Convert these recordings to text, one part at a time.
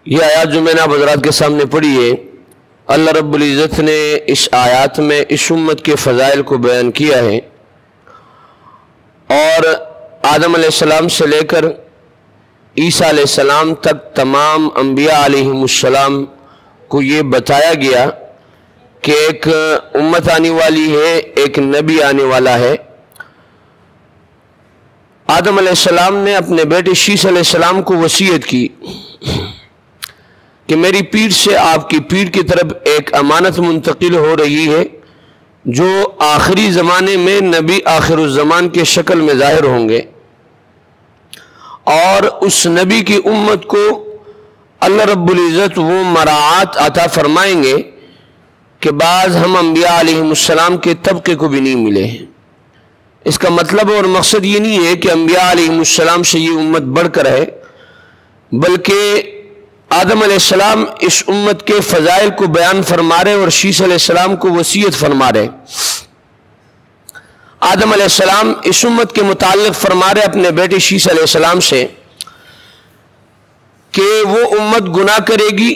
یہ آیات جو میں نے آپ حضرات کے سامنے پڑھی ہے، اللہ رب العزت نے اس آیات میں اس امت کے فضائل کو بیان کیا ہے، اور آدم علیہ السلام سے لے کر عیسیٰ علیہ السلام تک تمام انبیاء علیہم السلام کو یہ بتایا گیا کہ ایک امت آنے والی ہے، ایک نبی آنے والا ہے۔ آدم علیہ السلام نے اپنے بیٹے شیس علیہ السلام کو وصیت کی کہ میری پیٹھ سے آپ کی پیٹھ کی طرف ایک امانت منتقل ہو رہی ہے جو آخری زمانے میں نبی آخر الزمان کے شکل میں ظاہر ہوں گے، اور اس نبی کی امت کو اللہ رب العزت وہ مراعات عطا فرمائیں گے کہ بعض ہم انبیاء علیہم السلام کے طبقے کو بھی نہیں ملے ہیں۔ اس کا مطلب اور مقصد یہ نہیں ہے کہ انبیاء علیہم السلام سے یہ امت بڑھ کر ہے، بلکہ آدم علیہ السلام اس امت کے فضائل کو بیان فرما رہے اور شیس علیہ السلام کو وصیت فرما رہے۔ آدم علیہ السلام اس امت کے متعلق فرما رہے اپنے بیٹے شیس علیہ السلام سے کہ وہ امت گناہ کرے گی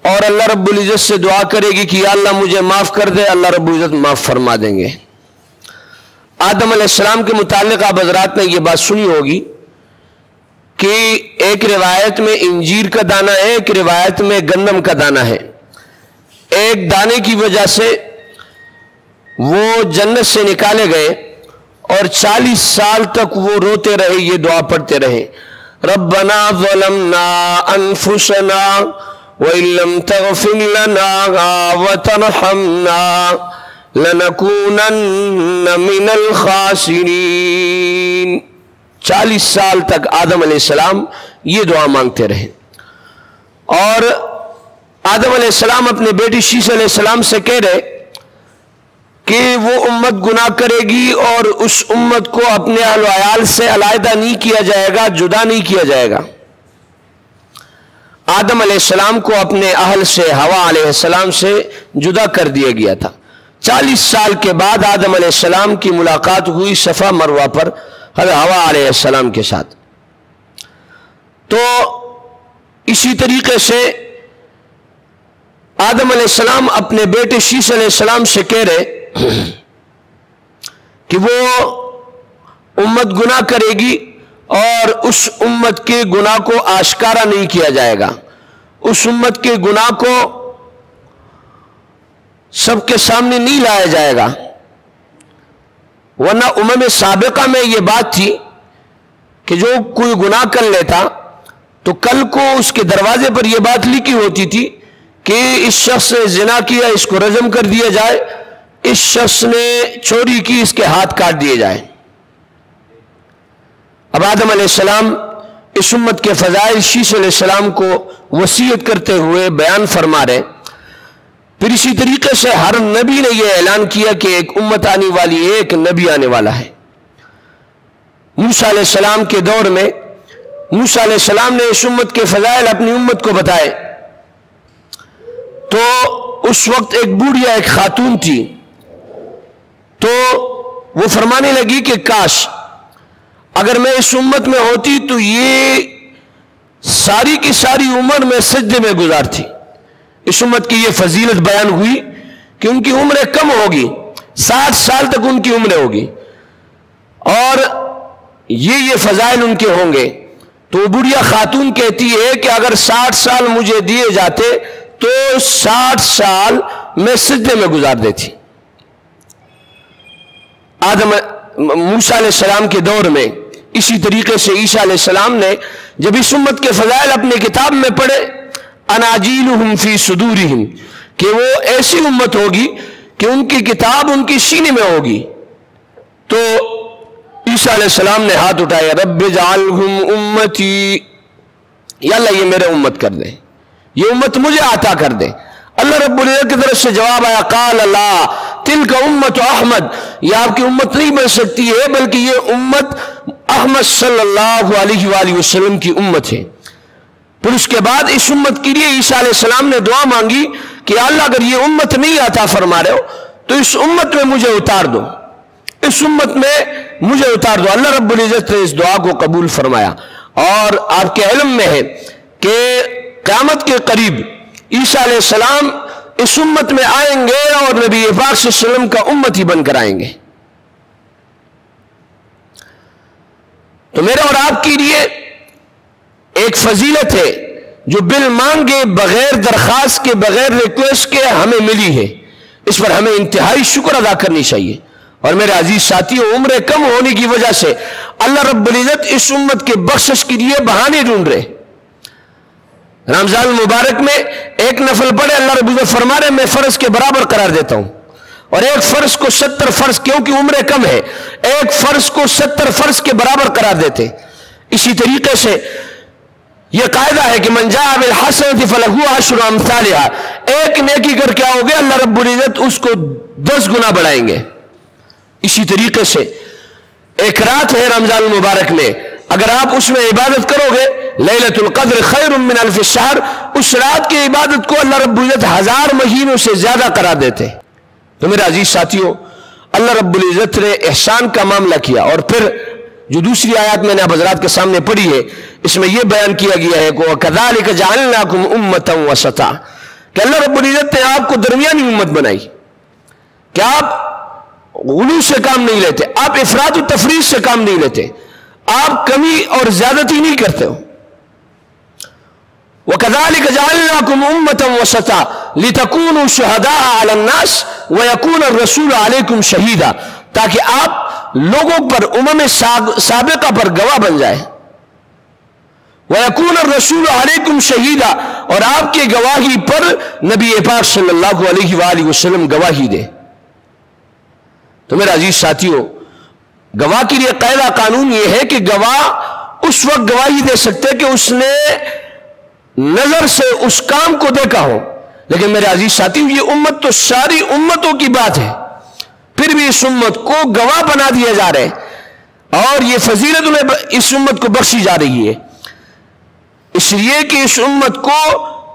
اور اللہ رب العزت سے دعا کرے گی کہ یا اللہ مجھے معاف کر دے، اللہ رب العزت معاف فرما دیں گے۔ آدم علیہ السلام کے متعلق آپ حضرات نے یہ بات سنی ہوگی کہ ایک روایت میں انجیر کا دانہ ہے، ایک روایت میں گندم کا دانہ ہے۔ ایک دانے کی وجہ سے وہ جنت سے نکالے گئے اور 40 سال تک وہ روتے رہے، یہ دعا پڑھتے رہے، ربنا ظلمنا انفسنا وَإِن لَّمْ تَغْفِرْ لَنَا وَتَرْحَمْنَا لَنَكُونَنَّ مِنَ الْخَاسِرِينَ۔ 40 سال تک آدم علیہ السلام یہ دعا مانگتے رہے، اور آدم علیہ السلام اپنے بیٹی شیس علیہ السلام سے کہہ رہے کہ وہ امت گناہ کرے گی اور اس امت کو اپنے اہل و عیال سے علیحدہ نہیں کیا جائے گا، جدا نہیں کیا جائے گا۔ آدم علیہ السلام کو اپنے اہل سے، حوا علیہ السلام سے جدا کر دیا گیا تھا۔ 40 سال کے بعد آدم علیہ السلام کی ملاقات ہوئی صفا مروہ پر حضرت حوا علیہ السلام کے ساتھ۔ تو اسی طریقے سے آدم علیہ السلام اپنے بیٹے شیس علیہ السلام سے کہہ رہے کہ وہ امت گناہ کرے گی اور اس امت کے گناہ کو آشکارا نہیں کیا جائے گا، اس امت کے گناہ کو سب کے سامنے نہیں لایا جائے گا، ورنہ امم سابقہ میں یہ بات تھی کہ جو کوئی گناہ کر لیتا تو کل کو اس کے دروازے پر یہ بات لکھی ہوتی تھی کہ اس شخص نے زنا کیا، اس کو رجم کر دیا جائے، اس شخص نے چوری کی، اس کے ہاتھ کاٹ دیے جائے۔ اب آدم علیہ السلام اس امت کے فضائل شیس علیہ السلام کو وصیت کرتے ہوئے بیان فرما رہے۔ پھر اسی طریقے سے ہر نبی نے یہ اعلان کیا کہ ایک امت آنے والی ہے، ایک نبی آنے والا ہے۔ موسیٰ علیہ السلام کے دور میں موسیٰ علیہ السلام نے اس امت کے فضائل اپنی امت کو بتائے، تو اس وقت ایک بوڑھیا، ایک خاتون تھی، تو وہ فرمانے لگی کہ کاش اگر میں اس امت میں ہوتی تو یہ ساری کی ساری عمر میں سجدے میں گزارتی۔ اس امت کی یہ فضیلت بیان ہوئی کہ ان کی عمریں کم ہوگی، 60 سال تک ان کی عمریں ہوگی، اور یہ فضائل ان کے ہوں گے۔ تو وہ بڑھیا خاتون کہتی ہے کہ اگر 60 سال مجھے دیے جاتے تو 60 سال میں سجدے میں گزار دیتی۔ موسیٰ علیہ السلام کے دور میں اسی طریقے سے عیسیٰ علیہ السلام نے جب اس امت کے فضائل اپنے کتاب میں پڑھے، اناجیلہم فی صدورہم، کہ وہ ایسی امت ہوگی کہ ان کی کتاب ان کی سینے میں ہوگی، تو عیسیٰ علیہ السلام نے ہاتھ اٹھایا، رب اجعلہم امتی، یا اللہ یہ میرے امت کر دے، یہ امت مجھے عطا کر دے۔ اللہ رب العزت کی طرف سے جواب آیا، قال اللہ تلک امت احمد، یہ آپ کی امت نہیں بن سکتی ہے، بلکہ یہ امت احمد صلی اللہ علیہ وآلہ وسلم کی امت ہے۔ پھر اس کے بعد اس امت کے لیے عیسیٰ علیہ السلام نے دعا مانگی کہ اللہ اگر یہ امت نہیں عطا فرما رہے ہو تو اس امت میں مجھے اتار دو، اس امت میں مجھے اتار دو۔ اللہ رب العزت نے اس دعا کو قبول فرمایا، اور آپ کے علم میں ہے کہ قیامت کے قریب عیسیٰ علیہ السلام اس امت میں آئیں گے اور نبی پاک صلی اللہ علیہ وسلم کا امتی بن کر آئیں گے. تو میرا اور آپ کے لیے ایک فضیلت ہے جو بل مانگے، بغیر درخواست کے، بغیر ریکویسٹ کے ہمیں ملی ہے. اس پر ہمیں انتہائی شکر ادا کرنی چاہیے. اور میرے عزیز ساتھیوں، عمریں کم ہونے کی وجہ سے اللہ رب العزت اس امت کے بخشش کے لیے بہانے ڈھونڈ رہے. رمضان المبارک میں ایک نفل پڑھے، اللہ رب العزت فرما رہے میں فرض کے برابر قرار دیتا ہوں، اور ایک فرض کو 70 فرض، کیونکہ عمریں کم ہے، ایک فرض کو 70 فرض کے برابر قرار دیتے. اسی طریقے سے یہ قاعدہ ہے کہ من جاء بالحسنۃ فلہ عشر امثالھا، ایک نیکی کر کے آؤ گے اللہ رب العزت اس کو 10 گنا بڑھائیں گے. اسی طریقے سے ایک رات ہے رمضان المبارک میں، اگر آپ اس میں عبادت کرو گے، لیلۃ القدر خیر من الف الشہر، اس رات کی عبادت کو اللہ رب العزت 1000 مہینوں سے زیادہ قرار دیتے. تو میرے عزیز ساتھیوں، اللہ رب العزت نے احسان کا معاملہ کیا، اور پھر جو دوسری آیات میں نے آپ حضرات کے سامنے پڑھی ہے، اس میں یہ بیان کیا گیا ہے کہ وَكَذَلِكَ جَعَلْنَاكُمْ أُمَّةً وَسَطًا، کہ اللہ رب العزت نے آپ کو درمیانی امت بنائی، کہ آپ غلو سے کام نہیں لیتے، آپ افراط و تفریط سے کام نہیں لیتے، آپ کمی اور زیادتی نہیں کرتے ہو. وَكَذَلِكَ جَعَلْنَاكُمْ أُمَّةً وَسَطًا لِتَكُونُوا شُهَدَاءَ عَلَى النَّاسِ وَيَكُونَ الرَّسُولُ عَلَيْكُمْ شَهِيدًا، تاکہ آپ لوگوں پر، امم سابقہ پر گواہ بن جائے. وَيَكُونَ الرَّسُولُ عَلَيْكُمْ شَهِيدًا، اور آپ کے گواہی پر نبی پاک صلی اللہ علیہ وآلہ وسلم گواہی دے. تو میرا عزیز ساتھیوں، گواہ کے لیے قاعدہ قانون یہ ہے کہ گواہ اس وقت گواہی دے سکتے کہ اس نے نظر سے اس کام کو دیکھا ہو. لیکن میرے عزیز ساتھیوں، یہ امت تو ساری امتوں کی بات ہے، پھر بھی اس امت کو گواہ بنا دیا جا رہے، اور یہ فضیلت انہیں اس امت کو بخشی جا رہی ہے، اس لیے کہ اس امت کو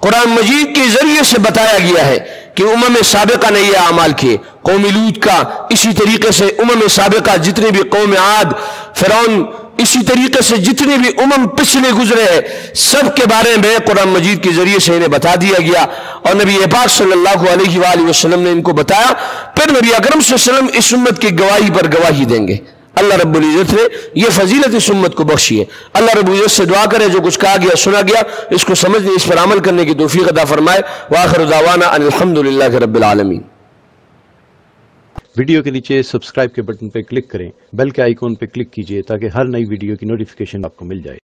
قرآن مجید کے ذریعے سے بتایا گیا ہے کہ امم سابقہ نے یہ اعمال کیے. قوم لوط کا، اسی طریقے سے امم سابقہ جتنے بھی قوم عاد، فرعون، اسی طریقے سے جتنے بھی امم پچھلے گزرے ہیں، سب کے بارے میں قرآن مجید کے ذریعے سے انہیں بتا دیا گیا، اور نبی پاک صلی اللہ علیہ وآلہ وسلم نے ان کو بتایا. پھر نبی اکرم صلی اللہ علیہ وسلم اس امت کی گواہی پر گواہی دیں گے. اللہ رب العزت نے یہ فضیلت اس امت کو بخشی ہے. اللہ رب العزت سے دعا کرے جو کچھ کہا گیا، سنا گیا، اس کو سمجھنے، اس پر عمل کرنے کی توفیق عطا فرمائے. وآخر دعوانا ان الحمدللہ رب العالمین. ویڈیو کے نیچے سبسکرائب کے بٹن پہ کلک کریں، بیل کے آئیکن پہ کلک کیجئے تاکہ ہر نئی ویڈیو کی نوٹیفیکیشن آپ کو مل جائے.